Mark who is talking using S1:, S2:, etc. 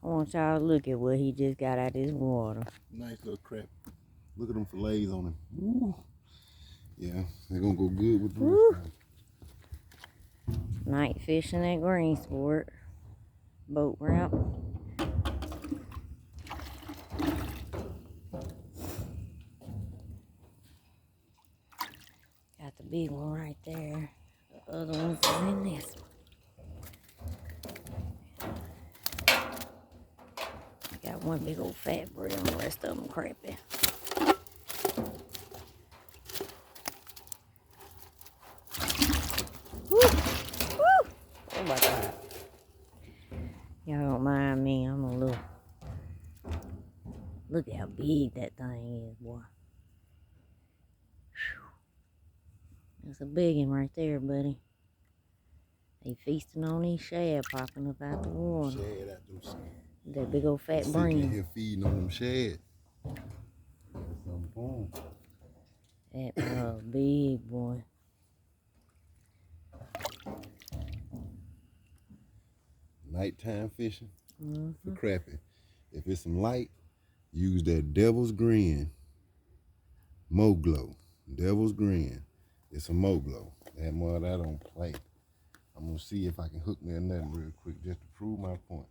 S1: I want y'all to look at what he just got out of this water.
S2: Nice little crap. Look at them fillets on him. Ooh. Yeah, they're gonna go good with the rest.
S1: Night fishing at Greenport. Boat ramp. Got the big one right there. The other one's in this one. Got one big old fat bread and the rest of them crappy. Woo! Woo! Oh my God. Y'all don't mind me, I'm a little... Look at how big that thing is, boy. That's a big one right there, buddy. They feasting on these shad popping up out the water.
S2: Shad out them.
S1: That big old fat brain.
S2: Here feeding on them shad.
S1: That big boy.
S2: Nighttime fishing for crappie. If it's some light, use that Devil's Grin Mo-Glow. Devil's Grin. It's a Mo-Glow. That don't play. I'm gonna see if I can hook me a nothing real quick just to prove my point.